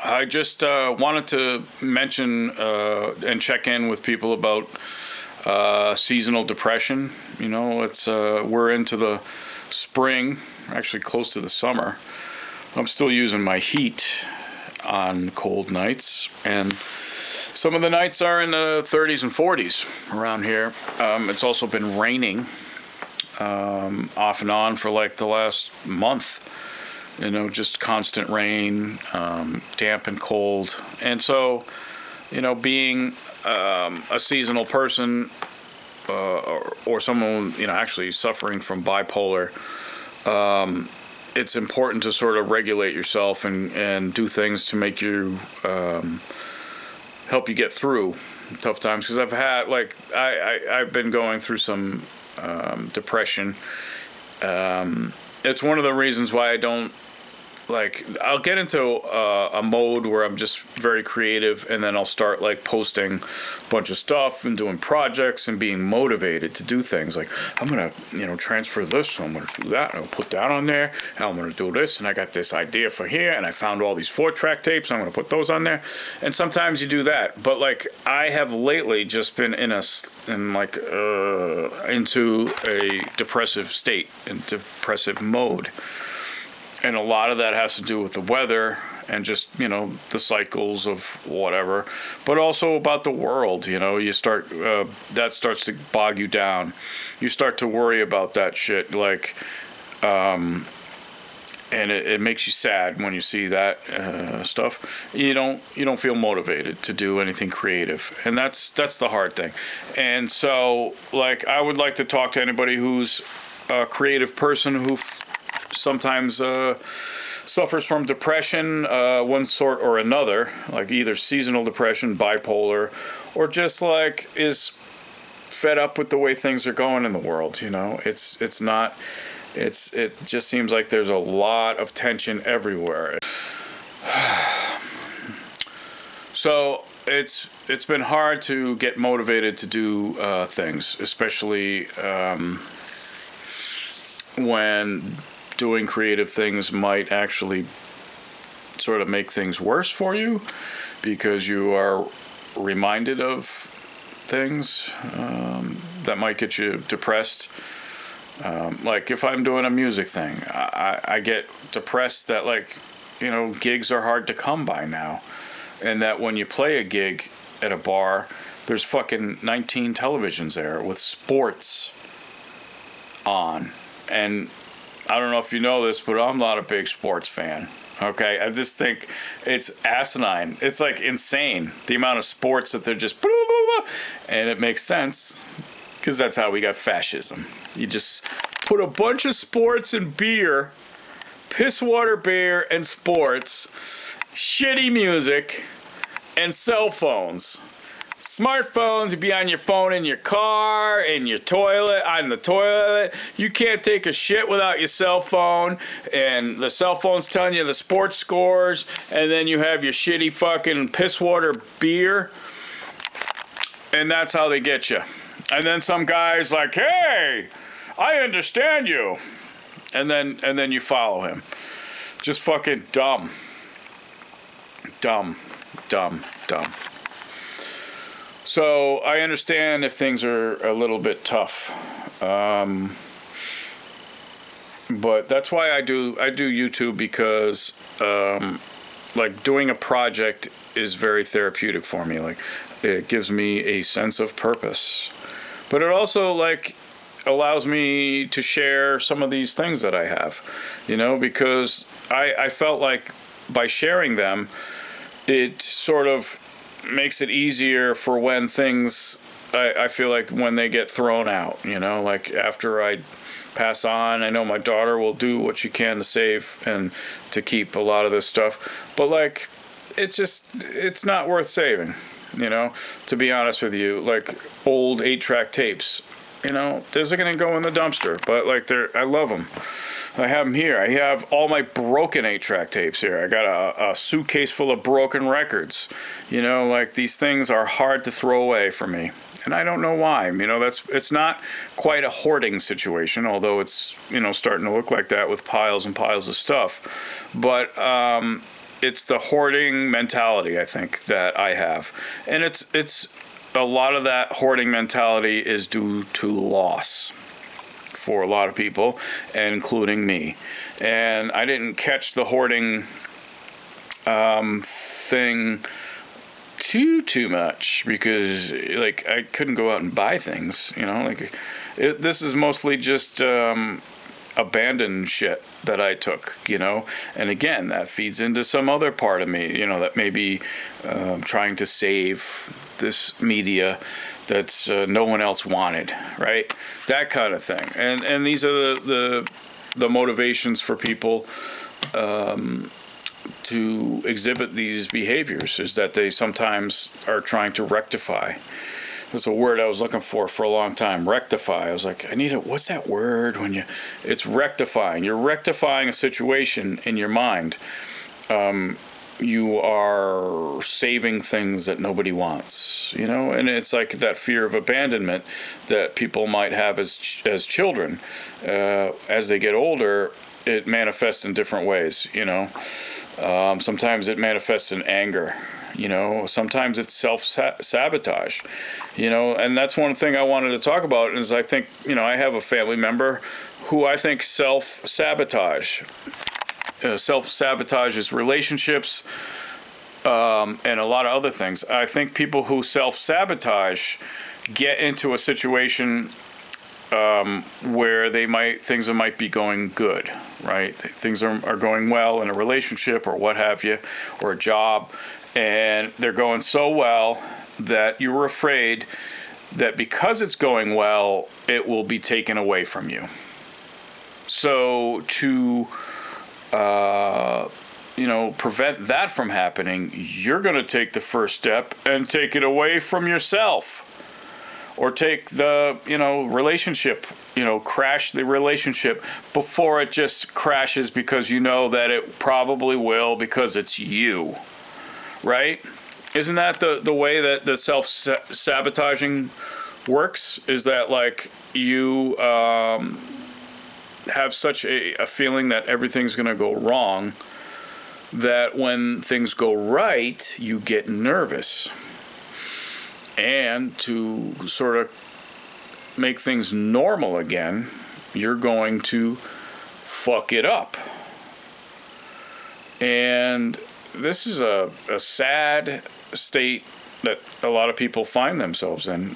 I just wanted to mention and check in with people about seasonal depression. You know, it's we're into the spring, actually close to the summer. I'm still using my heat on cold nights, and some of the nights are in the 30s and 40s around here. It's also been raining off and on for like the last month. You know, just constant rain, damp and cold. And so, you know, being a seasonal person or someone, you know, actually suffering from bipolar, it's important to sort of regulate yourself and do things to make you help you get through tough times. Because I've had, like, I've been going through some depression. It's one of the reasons why I don't, like, I'll get into a mode where I'm just very creative, and then I'll start, like, posting a bunch of stuff and doing projects and being motivated to do things. Like, I'm going to, you know, transfer this, so I'm going to do that, and I'll put that on there, and I'm going to do this, and I got this idea for here, and I found all these 4-track tapes, I'm going to put those on there. And sometimes you do that. But, like, I have lately just been into a depressive state, in depressive mode. And a lot of that has to do with the weather and just, you know, the cycles of whatever, but also about the world. You know, you start, that starts to bog you down. You start to worry about that shit, like, and it makes you sad when you see that stuff. You don't feel motivated to do anything creative, and that's the hard thing. And so, like, I would like to talk to anybody who's a creative person who sometimes suffers from depression, one sort or another, like either seasonal depression, bipolar, or just like is fed up with the way things are going in the world. You know, it just seems like there's a lot of tension everywhere. So it's been hard to get motivated to do things, especially when doing creative things might actually sort of make things worse for you, because you are reminded of things that might get you depressed. Like if I'm doing a music thing, I get depressed that, like, you know, gigs are hard to come by now, and that when you play a gig at a bar, there's fucking 19 televisions there with sports on. And I don't know if you know this, but I'm not a big sports fan. Okay, I just think it's asinine. It's like insane, the amount of sports that they're just, and it makes sense because that's how we got fascism. You just put a bunch of sports and beer, piss water beer and sports, shitty music, and cell phones. Smartphones, you'd be on your phone in your car, in your toilet, on the toilet. You can't take a shit without your cell phone, and the cell phone's telling you the sports scores, and then you have your shitty fucking piss water beer, and that's how they get you. And then some guy's like, hey, I understand you. And then you follow him. Just fucking dumb. Dumb. So I understand if things are a little bit tough, but that's why I do YouTube, because like doing a project is very therapeutic for me. Like, it gives me a sense of purpose, but it also, like, allows me to share some of these things that I have, you know, because I felt like by sharing them, it sort of makes it easier for when things, I feel like when they get thrown out, you know, like after I pass on, I know my daughter will do what she can to save and to keep a lot of this stuff, but like, it's not worth saving, you know, to be honest with you. Like old 8-track tapes, you know, those are going to go in the dumpster, but like I love them. I have them here. I have all my broken 8-track tapes here. I got a suitcase full of broken records. You know, like, these things are hard to throw away for me. And I don't know why. You know, it's not quite a hoarding situation, although it's, you know, starting to look like that with piles and piles of stuff. But it's the hoarding mentality, I think, that I have. And it's a lot of that hoarding mentality is due to loss for a lot of people, including me. And I didn't catch the hoarding thing too much because, like, I couldn't go out and buy things, like this is mostly just abandoned shit that I took, and again, that feeds into some other part of me, that may be trying to save this media that's no one else wanted, right? That kind of thing. And these are the motivations for people to exhibit these behaviors, is that they sometimes are trying to rectify. That's a word I was looking for a long time. Rectify. I was like, what's that word it's rectifying. You're rectifying a situation in your mind. You are saving things that nobody wants, and it's like that fear of abandonment that people might have as children. As they get older, it manifests in different ways, sometimes it manifests in anger, sometimes it's self-sabotage, and that's one thing I wanted to talk about is I think, I have a family member who I think self-sabotages relationships and a lot of other things. I think people who self-sabotage get into a situation where things might be going good, right? Things are going well in a relationship or what have you, or a job, and they're going so well that you're afraid that because it's going well, it will be taken away from you. So to prevent that from happening, you're going to take the first step and take it away from yourself. Or take the, relationship, crash the relationship before it just crashes because you know that it probably will because it's you, right? Isn't that the way that the self-sabotaging works? Is that like you have such a feeling that everything's going to go wrong that when things go right, you get nervous. And to sort of make things normal again, you're going to fuck it up. And this is a sad state that a lot of people find themselves in,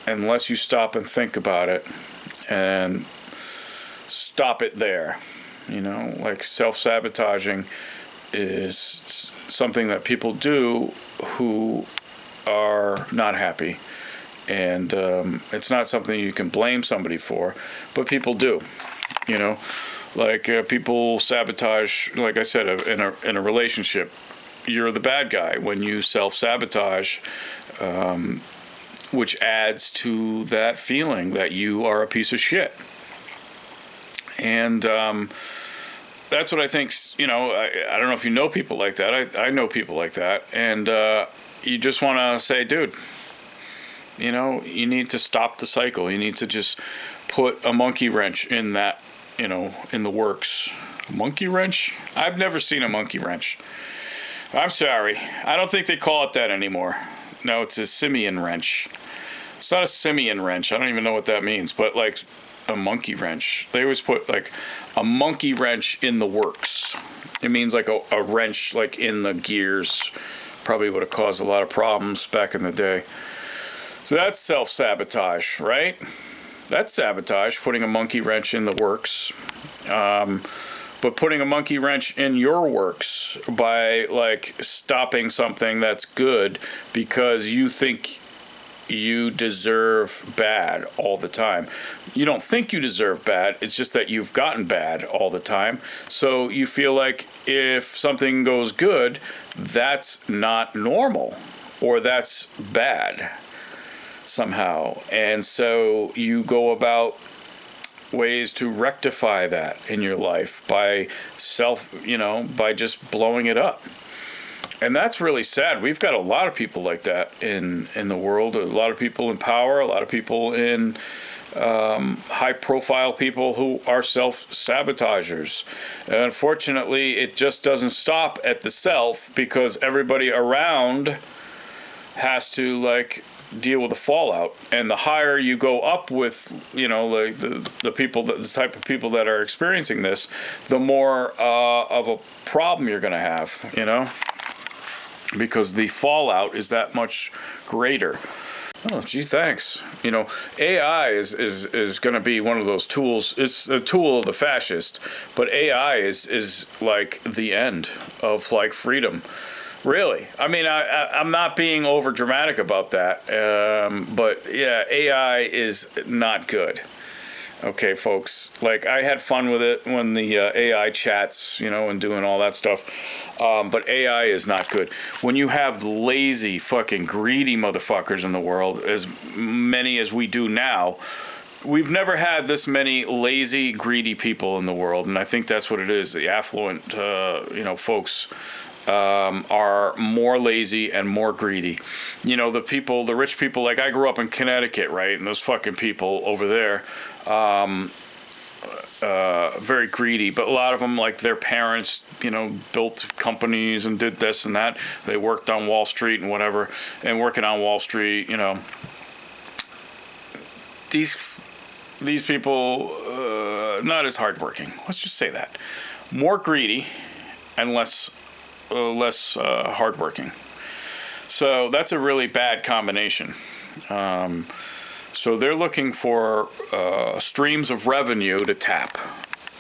unless you stop and think about it and stop it there. Like self-sabotaging is something that people do who are not happy, and it's not something you can blame somebody for, but people do, like people sabotage, like I said, in a relationship. You're the bad guy when you self-sabotage, which adds to that feeling that you are a piece of shit. And that's what I think, I don't know if you know people like that. I know people like that, and you just want to say, dude, you need to stop the cycle. You need to just put a monkey wrench in that, in the works. A monkey wrench? I've never seen a monkey wrench. I'm sorry. I don't think they call it that anymore. No, it's a simian wrench. It's not a simian wrench. I don't even know what that means, but like a monkey wrench. They always put like a monkey wrench in the works. It means like a wrench like in the gears. Probably would have caused a lot of problems back in the day. So that's self-sabotage, right? That's sabotage, putting a monkey wrench in the works. But putting a monkey wrench in your works by like stopping something that's good because you think you deserve bad all the time. You don't think you deserve bad, it's just that you've gotten bad all the time. So you feel like if something goes good, that's not normal, or that's bad somehow. And so you go about ways to rectify that in your life by by just blowing it up. And that's really sad. We've got a lot of people like that in the world. A lot of people in power, a lot of people in high-profile people who are self-sabotagers. And unfortunately, it just doesn't stop at the self, because everybody around has to like deal with the fallout. And the higher you go up with, you know, like the people, the type of people that are experiencing this, the more of a problem you're going to have, you know, because the fallout is that much greater. Oh, gee, thanks. You know, AI is going to be one of those tools. It's a tool of the fascist, but AI is like the end of like freedom. Really. I mean, I'm not being over dramatic about that. But yeah, AI is not good. Okay, folks. Like, I had fun with it when the AI chats, you know, and doing all that stuff. But AI is not good. When you have lazy, fucking greedy motherfuckers in the world, as many as we do now, we've never had this many lazy, greedy people in the world. And I think that's what it is. The affluent, you know, folks are more lazy and more greedy. You know, the people, the rich people, like I grew up in Connecticut, right? And those fucking people over there, very greedy, but a lot of them, like their parents, you know, built companies and did this and that. They worked on Wall Street and whatever, and working on Wall Street, you know, these people, not as hardworking. Let's just say that. More greedy and less hardworking. So that's a really bad combination. So they're looking for streams of revenue to tap.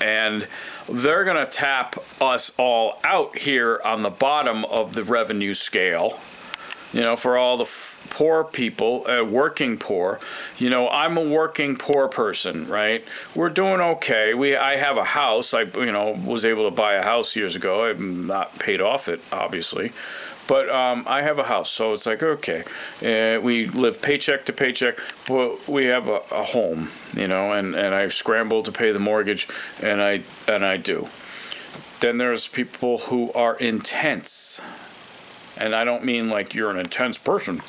And they're going to tap us all out here on the bottom of the revenue scale. You know, for all the poor people, working poor. You know, I'm a working poor person, right? We're doing okay. I have a house. I, you know, was able to buy a house years ago. I've not paid off it, obviously. But I have a house, so it's like, okay. We live paycheck to paycheck, but we have a home, you know, and I've scrambled to pay the mortgage, and I do. Then there's people who are intense. And I don't mean like you're an intense person.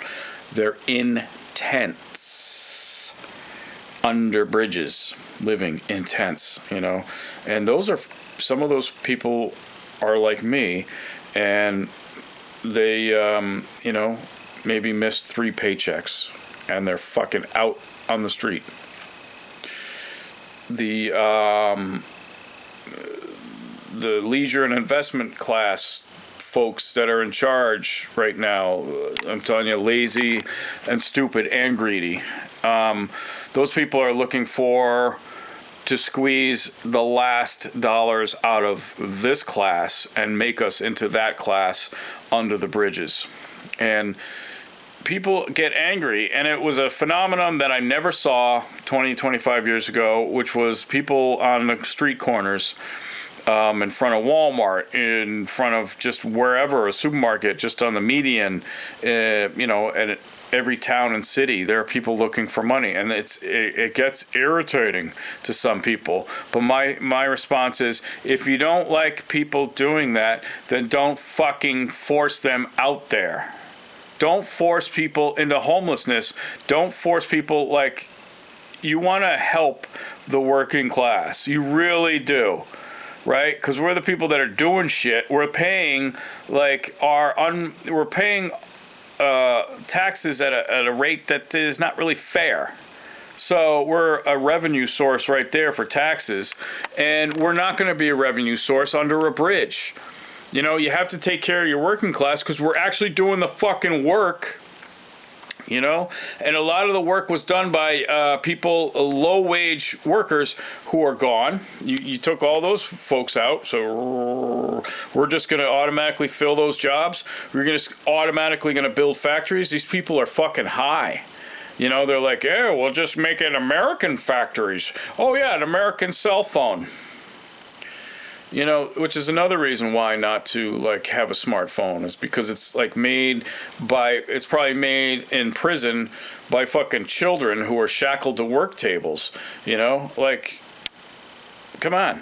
They're intense. Under bridges, living intense, you know. And those are, some of those people are like me, and they, you know, maybe missed 3 paychecks, and they're fucking out on the street. The leisure and investment class folks that are in charge right now, I'm telling you, lazy and stupid and greedy. Those people are looking to squeeze the last dollars out of this class and make us into that class under the bridges. And people get angry, and it was a phenomenon that I never saw 20, 25 years ago, which was people on the street corners, in front of Walmart, in front of just wherever, a supermarket, just on the median, you know, and every town and city, there are people looking for money, and it gets irritating to some people. But my response is, if you don't like people doing that, then don't fucking force them out there. Don't force people into homelessness. Don't force people, like, you want to help the working class. You really do. Right? Because we're the people that are doing shit. We're paying we're paying taxes at a rate that is not really fair. So we're a revenue source right there for taxes, and we're not going to be a revenue source under a bridge. You know, you have to take care of your working class because we're actually doing the fucking work. You know, and a lot of the work was done by people, low-wage workers who are gone. You took all those folks out, so we're just going to automatically fill those jobs. We're just automatically going to build factories. These people are fucking high. You know, they're like, yeah, we'll just make it American factories. Oh, yeah, an American cell phone. You know, which is another reason why not to, like, have a smartphone, is because it's, like, it's probably made in prison by fucking children who are shackled to work tables, you know? Like, come on.